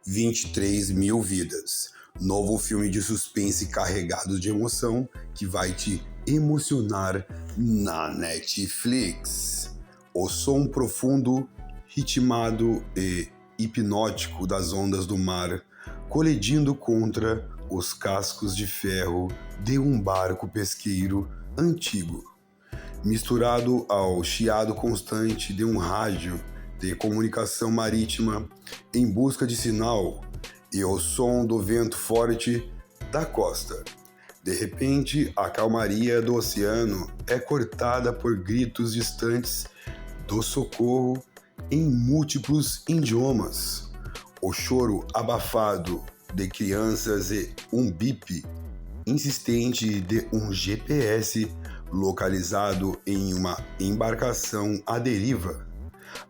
23 Mil Vidas, novo filme de suspense carregado de emoção que vai te emocionar na Netflix. O som profundo, ritmado e hipnótico das ondas do mar colidindo contra os cascos de ferro de um barco pesqueiro antigo, misturado ao chiado constante de um rádio de comunicação marítima em busca de sinal e o som do vento forte da costa. De repente, a calmaria do oceano é cortada por gritos distantes do socorro em múltiplos idiomas. O choro abafado de crianças e um bip insistente de um GPS localizado em uma embarcação à deriva.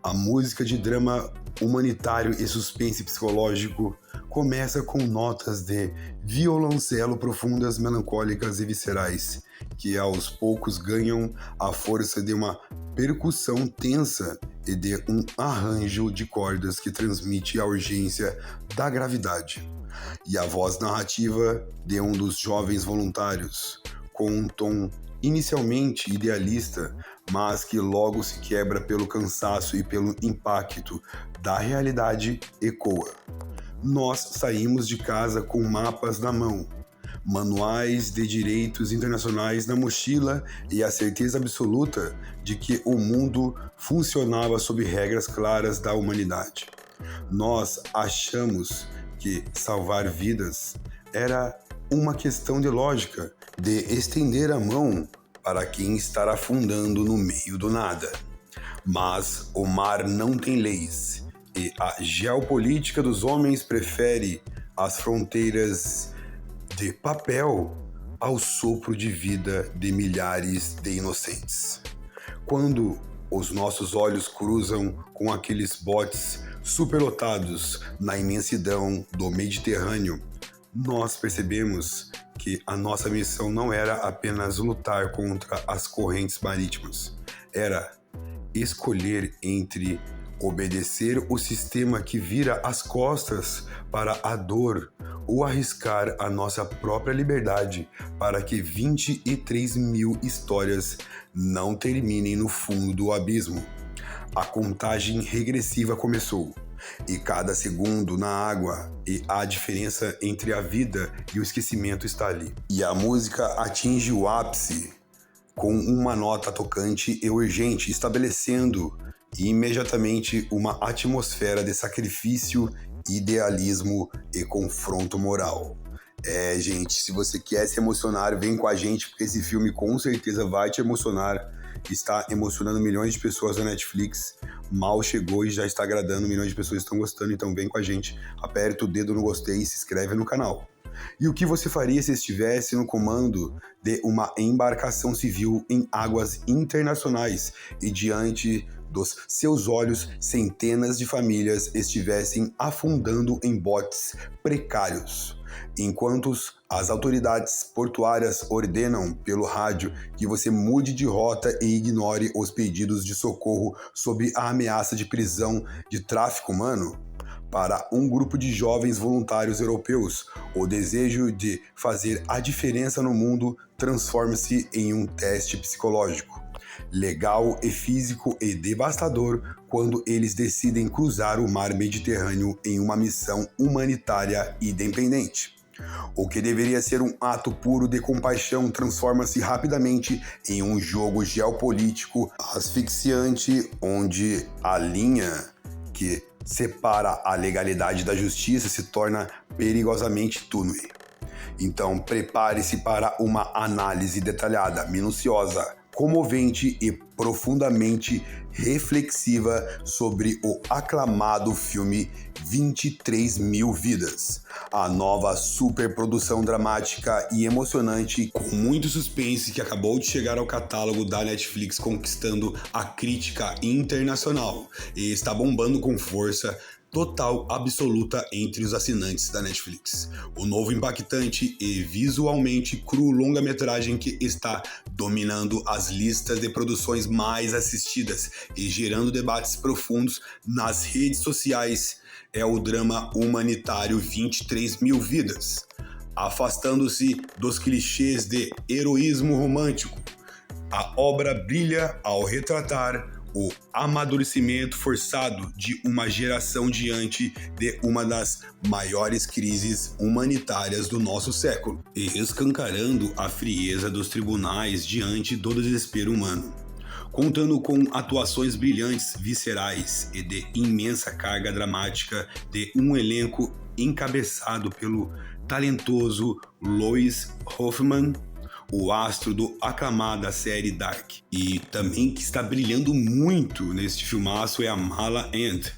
A música de drama humanitário e suspense psicológico começa com notas de violoncelo profundas, melancólicas e viscerais, que aos poucos ganham a força de uma percussão tensa e de um arranjo de cordas que transmite a urgência da gravidade. E a voz narrativa de um dos jovens voluntários, com um tom inicialmente idealista, mas que logo se quebra pelo cansaço e pelo impacto da realidade, ecoa. Nós saímos de casa com mapas na mão, manuais de direitos internacionais na mochila e a certeza absoluta de que o mundo funcionava sob regras claras da humanidade. Nós achamos que salvar vidas era uma questão de lógica, de estender a mão para quem está afundando no meio do nada. Mas o mar não tem leis e a geopolítica dos homens prefere as fronteiras de papel ao sopro de vida de milhares de inocentes. Quando os nossos olhos cruzam com aqueles botes superlotados na imensidão do Mediterrâneo, nós percebemos que a nossa missão não era apenas lutar contra as correntes marítimas, era escolher entre obedecer o sistema que vira as costas para a dor ou arriscar a nossa própria liberdade para que 23 mil histórias não terminem no fundo do abismo. A contagem regressiva começou, e cada segundo na água e a diferença entre a vida e o esquecimento está ali. E a música atinge o ápice com uma nota tocante e urgente, estabelecendo imediatamente uma atmosfera de sacrifício, idealismo e confronto moral. Gente, se você quer se emocionar, vem com a gente, porque esse filme com certeza vai te emocionar. Está emocionando milhões de pessoas na Netflix. Mal chegou e já está agradando, milhões de pessoas estão gostando, então vem com a gente. Aperta o dedo no gostei e se inscreve no canal. E o que você faria se estivesse no comando de uma embarcação civil em águas internacionais e diante dos seus olhos centenas de famílias estivessem afundando em botes precários, enquanto as autoridades portuárias ordenam pelo rádio que você mude de rota e ignore os pedidos de socorro sob a ameaça de prisão de tráfico humano? Para um grupo de jovens voluntários europeus, o desejo de fazer a diferença no mundo transforma-se em um teste psicológico, legal e físico e devastador quando eles decidem cruzar o mar Mediterrâneo em uma missão humanitária independente. O que deveria ser um ato puro de compaixão transforma-se rapidamente em um jogo geopolítico asfixiante, onde a linha que separa a legalidade da justiça se torna perigosamente tênue. Então, prepare-se para uma análise detalhada, minuciosa, comovente e profundamente reflexiva sobre o aclamado filme 23 Mil Vidas, a nova superprodução dramática e emocionante com muito suspense que acabou de chegar ao catálogo da Netflix, conquistando a crítica internacional e está bombando com força total absoluta entre os assinantes da Netflix. O novo impactante e visualmente cru longa-metragem que está dominando as listas de produções mais assistidas e gerando debates profundos nas redes sociais é o drama humanitário 23 Mil Vidas, afastando-se dos clichês de heroísmo romântico. A obra brilha ao retratar o amadurecimento forçado de uma geração diante de uma das maiores crises humanitárias do nosso século, e escancarando a frieza dos tribunais diante do desespero humano. Contando com atuações brilhantes, viscerais e de imensa carga dramática de um elenco encabeçado pelo talentoso Lois Hoffman, o astro do aclamada série Dark. E também que está brilhando muito neste filmaço é a Mala Ant.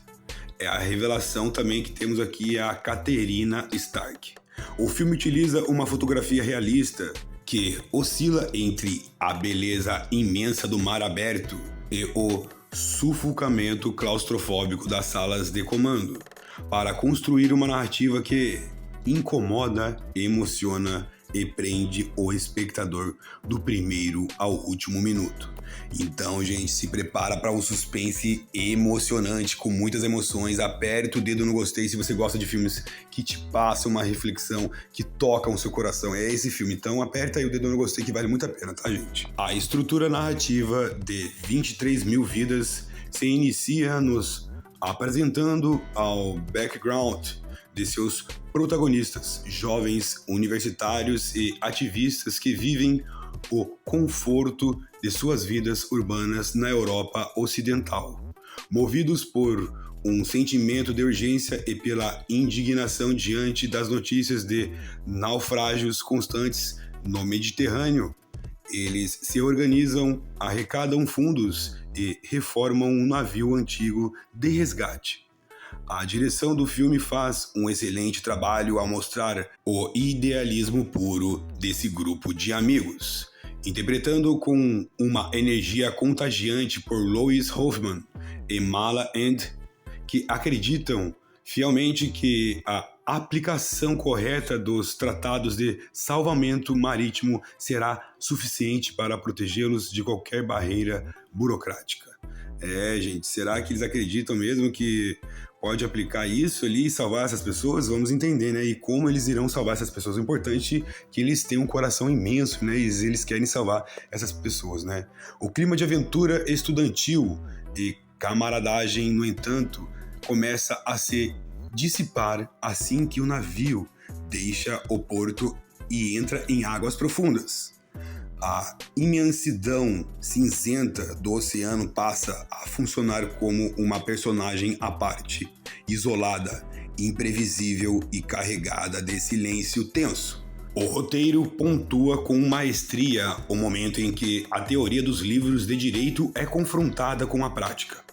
É a revelação também que temos aqui é a Katerina Stark. O filme utiliza uma fotografia realista que oscila entre a beleza imensa do mar aberto e o sufocamento claustrofóbico das salas de comando, para construir uma narrativa que incomoda, emociona e prende o espectador do primeiro ao último minuto. Então, gente, se prepara para um suspense emocionante, com muitas emoções. Aperta o dedo no gostei se você gosta de filmes que te passam uma reflexão, que tocam o seu coração. É esse filme, então aperta aí o dedo no gostei que vale muito a pena, tá, gente? A estrutura narrativa de 23 Mil Vidas se inicia nos apresentando ao background de seus protagonistas, jovens universitários e ativistas que vivem o conforto de suas vidas urbanas na Europa Ocidental, movidos por um sentimento de urgência e pela indignação diante das notícias de naufrágios constantes no Mediterrâneo. Eles se organizam, arrecadam fundos e reformam um navio antigo de resgate. A direção do filme faz um excelente trabalho ao mostrar o idealismo puro desse grupo de amigos, interpretando com uma energia contagiante por Lois Hoffman e Mala Ant, que acreditam fielmente que a aplicação correta dos tratados de salvamento marítimo será suficiente para protegê-los de qualquer barreira burocrática. Gente, será que eles acreditam mesmo que pode aplicar isso ali e salvar essas pessoas? Vamos entender, né? E como eles irão salvar essas pessoas. É importante que eles tenham um coração imenso, né? E eles querem salvar essas pessoas, né? O clima de aventura estudantil e camaradagem, no entanto, começa a se dissipar assim que o navio deixa o porto e entra em águas profundas. A imensidão cinzenta do oceano passa a funcionar como uma personagem à parte, isolada, imprevisível e carregada de silêncio tenso. O roteiro pontua com maestria o momento em que a teoria dos livros de direito é confrontada com a prática.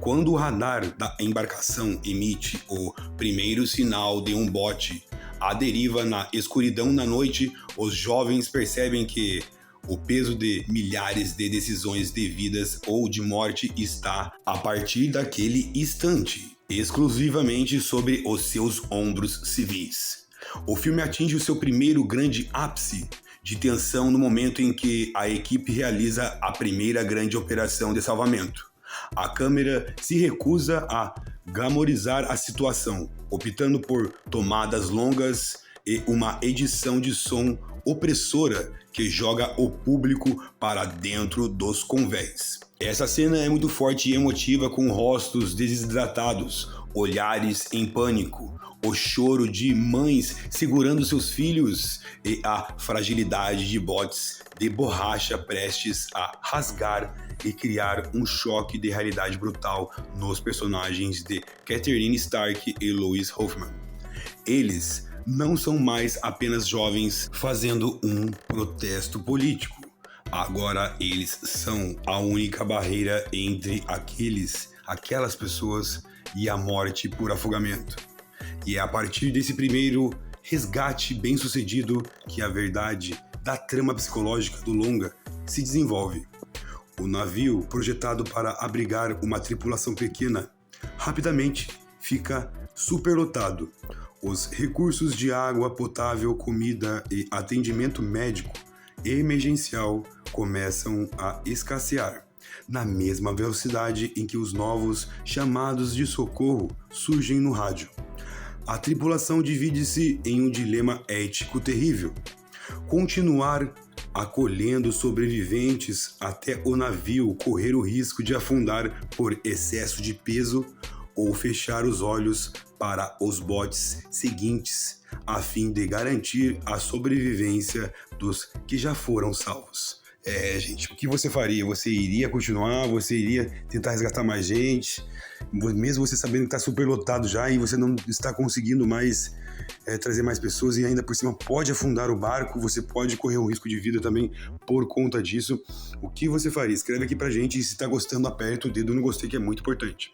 Quando o radar da embarcação emite o primeiro sinal de um bote à deriva na escuridão da noite, os jovens percebem que o peso de milhares de decisões de vidas ou de morte está, a partir daquele instante, exclusivamente sobre os seus ombros civis. O filme atinge o seu primeiro grande ápice de tensão no momento em que a equipe realiza a primeira grande operação de salvamento. A câmera se recusa a glamorizar a situação, optando por tomadas longas e uma edição de som opressora que joga o público para dentro dos convéis. Essa cena é muito forte e emotiva, com rostos desidratados, olhares em pânico, o choro de mães segurando seus filhos e a fragilidade de botes de borracha prestes a rasgar e criar um choque de realidade brutal nos personagens de Katerina Stark e Lois Hoffman. Eles não são mais apenas jovens fazendo um protesto político. Agora eles são a única barreira entre aquelas pessoas e a morte por afogamento. E é a partir desse primeiro resgate bem-sucedido que a verdade da trama psicológica do longa se desenvolve. O navio, projetado para abrigar uma tripulação pequena, rapidamente fica superlotado. Os recursos de água potável, comida e atendimento médico emergencial começam a escassear. na mesma velocidade em que os novos chamados de socorro surgem no rádio. A tripulação divide-se em um dilema ético terrível: continuar acolhendo sobreviventes até o navio correr o risco de afundar por excesso de peso, ou fechar os olhos para os botes seguintes, a fim de garantir a sobrevivência dos que já foram salvos. Gente, o que você faria? Você iria continuar? Você iria tentar resgatar mais gente? Mesmo você sabendo que está superlotado já e você não está conseguindo mais trazer mais pessoas e ainda por cima pode afundar o barco, você pode correr um risco de vida também por conta disso. O que você faria? Escreve aqui pra gente e se está gostando, aperta o dedo no gostei, que é muito importante.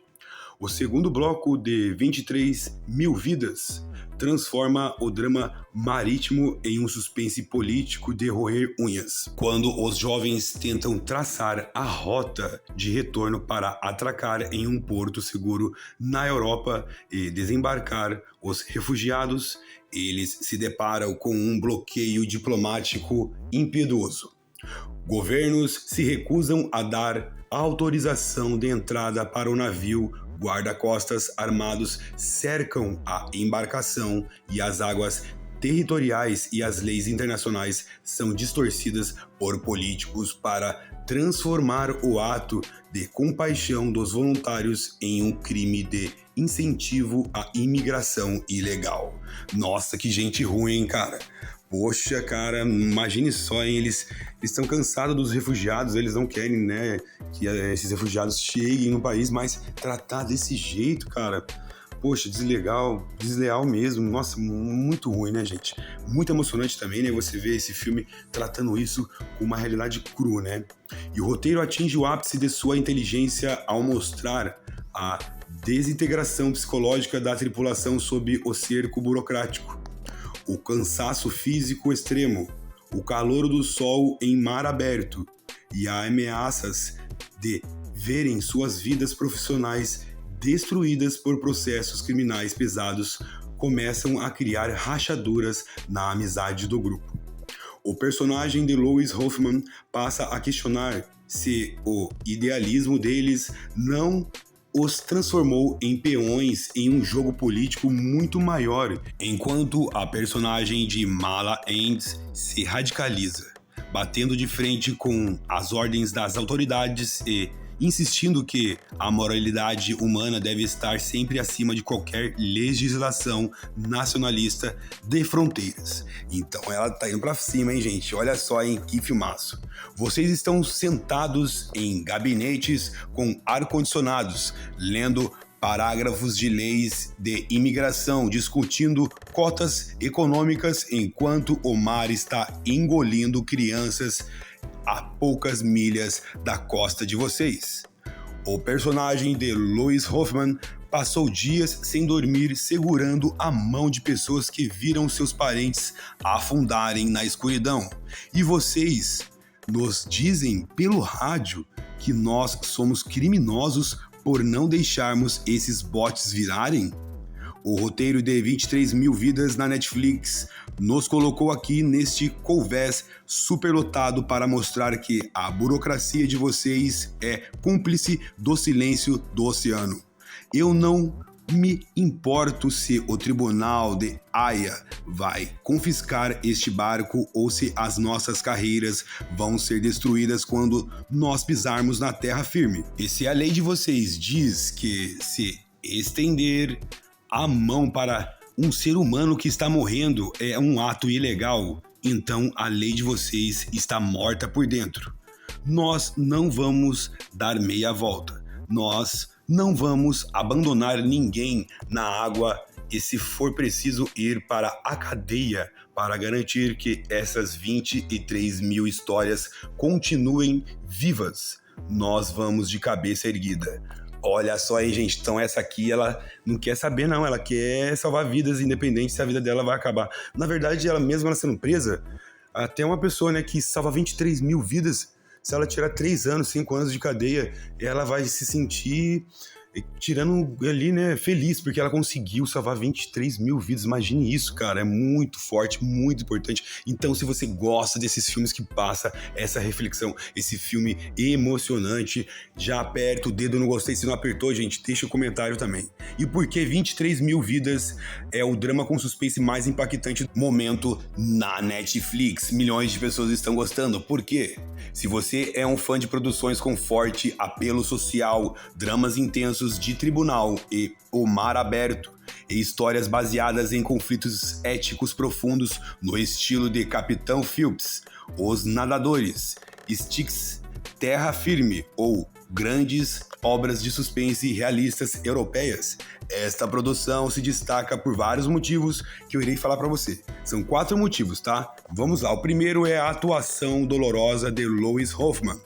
O segundo bloco de 23.000 vidas transforma o drama marítimo em um suspense político de roer unhas, quando os jovens tentam traçar a rota de retorno para atracar em um porto seguro na Europa e desembarcar os refugiados. Eles se deparam com um bloqueio diplomático impiedoso. Governos se recusam a dar autorização de entrada para o navio. Guarda-costas armados cercam a embarcação e as águas territoriais e as leis internacionais são distorcidas por políticos para transformar o ato de compaixão dos voluntários em um crime de incentivo à imigração ilegal. Nossa, que gente ruim, hein, cara? Poxa, cara, imagine só, hein? Eles estão cansados dos refugiados, eles não querem, né, que esses refugiados cheguem no país, mas tratar desse jeito, cara, poxa, desleal mesmo. Nossa, muito ruim, né, gente? Muito emocionante também, né, você ver esse filme tratando isso com uma realidade crua, né? E o roteiro atinge o ápice de sua inteligência ao mostrar a desintegração psicológica da tripulação sob o cerco burocrático. O cansaço físico extremo, o calor do sol em mar aberto e as ameaças de verem suas vidas profissionais destruídas por processos criminais pesados começam a criar rachaduras na amizade do grupo. O personagem de Louis Hoffman passa a questionar se o idealismo deles não os transformou em peões em um jogo político muito maior, enquanto a personagem de Mala Andes se radicaliza, batendo de frente com as ordens das autoridades e insistindo que a moralidade humana deve estar sempre acima de qualquer legislação nacionalista de fronteiras. Então ela tá indo pra cima, hein, gente? Olha só, hein? Que filmaço. Vocês estão sentados em gabinetes com ar-condicionados, lendo parágrafos de leis de imigração, discutindo cotas econômicas enquanto o mar está engolindo crianças a poucas milhas da costa de vocês. O personagem de Louis Hoffman passou dias sem dormir segurando a mão de pessoas que viram seus parentes afundarem na escuridão. E vocês nos dizem pelo rádio que nós somos criminosos por não deixarmos esses botes virarem? O roteiro de 23.000 vidas na Netflix nos colocou aqui neste convés superlotado para mostrar que a burocracia de vocês é cúmplice do silêncio do oceano. Eu não me importo se o tribunal de Haia vai confiscar este barco ou se as nossas carreiras vão ser destruídas quando nós pisarmos na terra firme. E se a lei de vocês diz que se estender a mão para um ser humano que está morrendo é um ato ilegal, então a lei de vocês está morta por dentro. Nós não vamos dar meia volta. Nós não vamos abandonar ninguém na água e, se for preciso, ir para a cadeia para garantir que essas 23.000 histórias continuem vivas. Nós vamos de cabeça erguida. Olha só aí, gente, então essa aqui, ela não quer saber não, ela quer salvar vidas, independente se a vida dela vai acabar. Na verdade, ela mesma ela sendo presa, até uma pessoa, né, que salva 23.000 vidas, se ela tirar 3 anos, 5 anos de cadeia, ela vai se sentir tirando ali, né, feliz, porque ela conseguiu salvar 23 mil vidas. Imagine isso, cara, é muito forte, muito importante. Então, se você gosta desses filmes que passa essa reflexão, esse filme emocionante, já aperta o dedo no gostei. Se não apertou, gente, deixa o comentário também. E por que 23 mil vidas é o drama com suspense mais impactante do momento na Netflix? Milhões de pessoas estão gostando. Por quê? Se você é um fã de produções com forte apelo social, dramas intensos de tribunal e o mar aberto, e histórias baseadas em conflitos éticos profundos no estilo de Capitão Phillips, Os Nadadores, Styx, Terra Firme ou grandes obras de suspense realistas europeias, esta produção se destaca por vários motivos que eu irei falar para você. São 4 motivos, tá? Vamos lá. O primeiro é a atuação dolorosa de Louis Hoffman.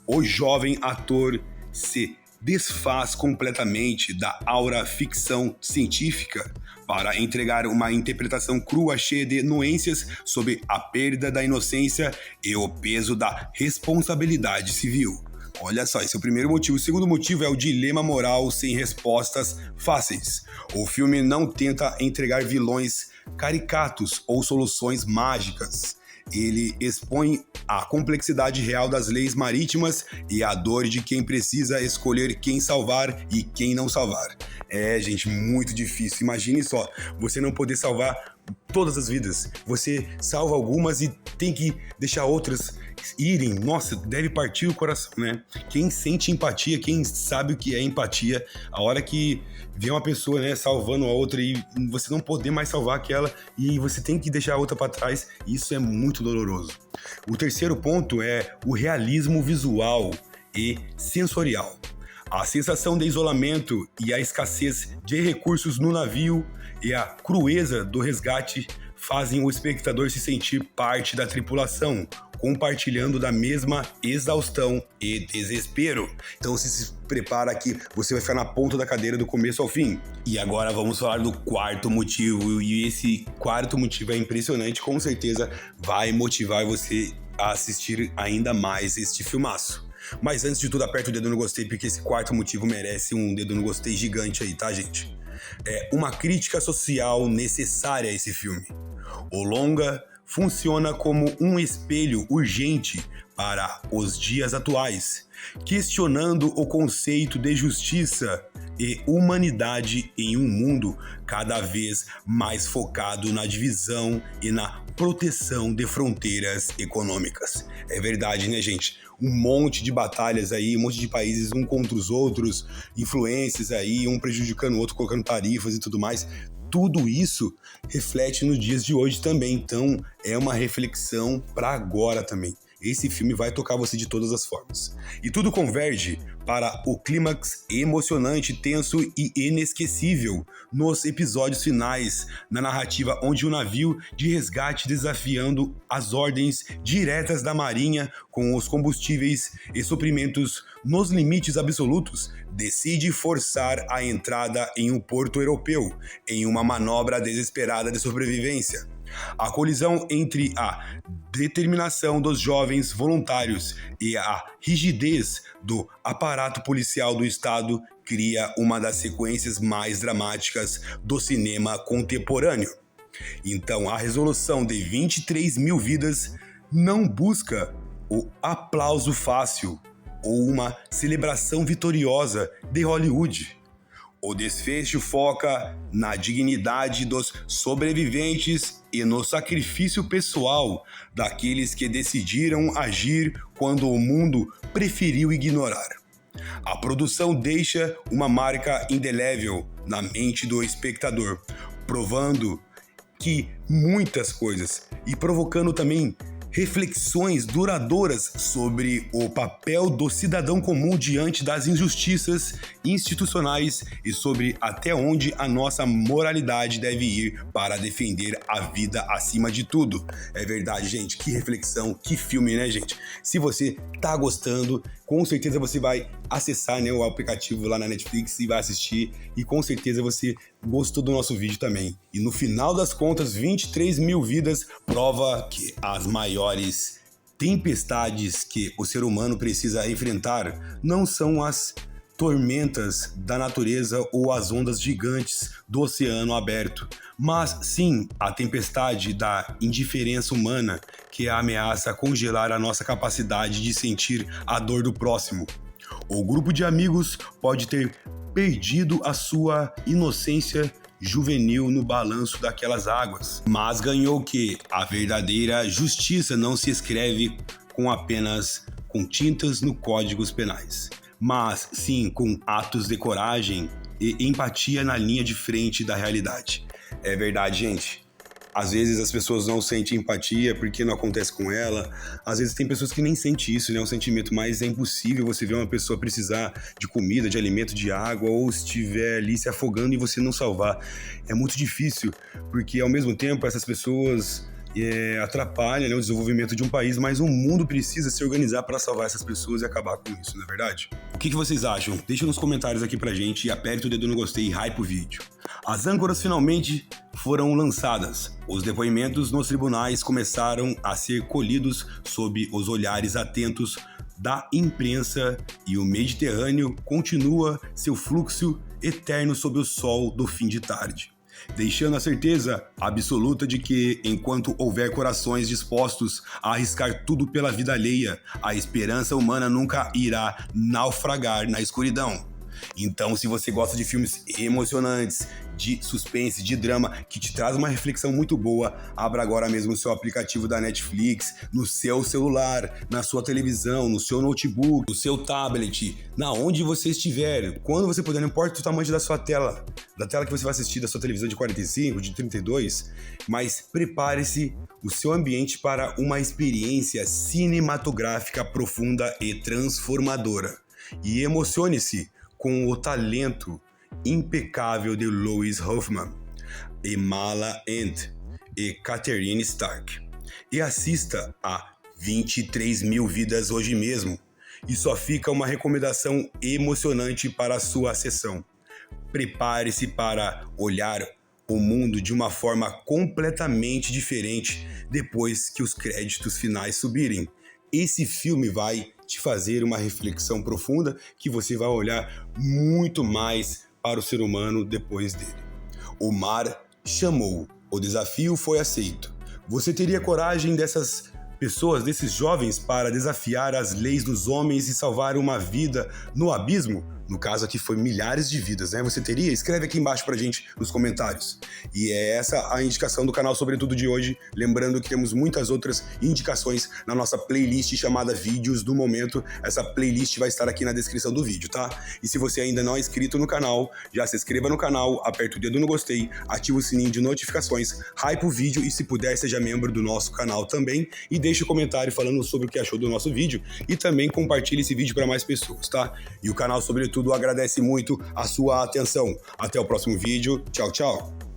O jovem ator se desfaz completamente da aura ficção científica para entregar uma interpretação crua cheia de nuances sobre a perda da inocência e o peso da responsabilidade civil. Olha só, esse é o primeiro motivo. O segundo motivo é o dilema moral sem respostas fáceis. O filme não tenta entregar vilões caricatos ou soluções mágicas. Ele expõe a complexidade real das leis marítimas e a dor de quem precisa escolher quem salvar e quem não salvar. É, gente, muito difícil. Imagine só, você não poder salvar todas as vidas. Você salva algumas e tem que deixar outras irem. Nossa, deve partir o coração, né? Quem sente empatia, quem sabe o que é empatia, a hora que vê uma pessoa, né, salvando a outra e você não poder mais salvar aquela e você tem que deixar a outra para trás, isso é muito doloroso. O terceiro ponto é o realismo visual e sensorial. A sensação de isolamento e a escassez de recursos no navio e a crueza do resgate fazem o espectador se sentir parte da tripulação, compartilhando da mesma exaustão e desespero. Então se prepara que você vai ficar na ponta da cadeira do começo ao fim. E agora vamos falar do quarto motivo, e esse quarto motivo é impressionante, com certeza vai motivar você a assistir ainda mais este filmaço. Mas antes de tudo, aperta o dedo no gostei, porque esse quarto motivo merece um dedo no gostei gigante aí, tá, gente? É uma crítica social necessária a esse filme. O longa funciona como um espelho urgente para os dias atuais, questionando o conceito de justiça e humanidade em um mundo cada vez mais focado na divisão e na proteção de fronteiras econômicas. É verdade, né, gente? Um monte de batalhas aí, um monte de países um contra os outros, influências aí, um prejudicando o outro, colocando tarifas e tudo mais. Tudo isso reflete nos dias de hoje também, então é uma reflexão para agora também. Esse filme vai tocar você de todas as formas. E tudo converge para o clímax emocionante, tenso e inesquecível nos episódios finais, na narrativa onde o navio de resgate, desafiando as ordens diretas da Marinha com os combustíveis e suprimentos nos limites absolutos, decide forçar a entrada em um porto europeu em uma manobra desesperada de sobrevivência. A colisão entre a determinação dos jovens voluntários e a rigidez do aparato policial do Estado cria uma das sequências mais dramáticas do cinema contemporâneo. Então, a resolução de 23 mil vidas não busca o aplauso fácil ou uma celebração vitoriosa de Hollywood. O desfecho foca na dignidade dos sobreviventes e no sacrifício pessoal daqueles que decidiram agir quando o mundo preferiu ignorar. A produção deixa uma marca indelével na mente do espectador, provando que muitas coisas e provocando também reflexões duradouras sobre o papel do cidadão comum diante das injustiças institucionais e sobre até onde a nossa moralidade deve ir para defender a vida acima de tudo. É verdade, gente, que reflexão, que filme, né, gente? Se você tá gostando, com certeza você vai acessar, né, o aplicativo lá na Netflix e vai assistir, e com certeza você gostou do nosso vídeo também. E no final das contas, 23 mil vidas prova que as maiores tempestades que o ser humano precisa enfrentar não são as tormentas da natureza ou as ondas gigantes do oceano aberto, mas sim a tempestade da indiferença humana que ameaça congelar a nossa capacidade de sentir a dor do próximo. O grupo de amigos pode ter perdido a sua inocência juvenil no balanço daquelas águas, mas ganhou que a verdadeira justiça não se escreve com tintas no códigos penais, mas sim com atos de coragem e empatia na linha de frente da realidade. É verdade, gente. Às vezes as pessoas não sentem empatia porque não acontece com ela. Às vezes tem pessoas que nem sentem isso, né? É um sentimento, mas é impossível você ver uma pessoa precisar de comida, de alimento, de água, ou estiver ali se afogando e você não salvar. É muito difícil, porque ao mesmo tempo essas pessoas atrapalham, né, o desenvolvimento de um país, mas o mundo precisa se organizar para salvar essas pessoas e acabar com isso, não é verdade? O que vocês acham? Deixa nos comentários aqui pra gente e aperte o dedo no gostei e hype o vídeo. As âncoras finalmente foram lançadas. Os depoimentos nos tribunais começaram a ser colhidos sob os olhares atentos da imprensa e o Mediterrâneo continua seu fluxo eterno sob o sol do fim de tarde, deixando a certeza absoluta de que, enquanto houver corações dispostos a arriscar tudo pela vida alheia, a esperança humana nunca irá naufragar na escuridão. Então, se você gosta de filmes emocionantes, de suspense, de drama, que te traz uma reflexão muito boa, abra agora mesmo o seu aplicativo da Netflix, no seu celular, na sua televisão, no seu notebook, no seu tablet, na onde você estiver, quando você puder, não importa o tamanho da sua tela, da tela que você vai assistir, da sua televisão de 45, de 32, mas prepare-se o seu ambiente para uma experiência cinematográfica profunda e transformadora. E emocione-se com o talento impecável de Louis Hoffman, Mala Ant e Catherine Stark. E assista a 23 mil vidas hoje mesmo. E só fica uma recomendação emocionante para a sua sessão. Prepare-se para olhar o mundo de uma forma completamente diferente depois que os créditos finais subirem. Esse filme vai te fazer uma reflexão profunda que você vai olhar muito mais para o ser humano depois dele. O mar chamou, o desafio foi aceito. Você teria coragem dessas pessoas, desses jovens, para desafiar as leis dos homens e salvar uma vida no abismo? No caso aqui foi milhares de vidas, né? Você teria? Escreve aqui embaixo pra gente nos comentários. E é essa a indicação do canal Sobretudo de hoje. Lembrando que temos muitas outras indicações na nossa playlist chamada Vídeos do Momento. Essa playlist vai estar aqui na descrição do vídeo, tá? E se você ainda não é inscrito no canal, já se inscreva no canal, aperta o dedo no gostei, ativa o sininho de notificações, hype o vídeo e, se puder, seja membro do nosso canal também. E deixe um comentário falando sobre o que achou do nosso vídeo e também compartilhe esse vídeo para mais pessoas, tá? E o canal Sobretudo agradece muito a sua atenção. Até o próximo vídeo. Tchau, tchau.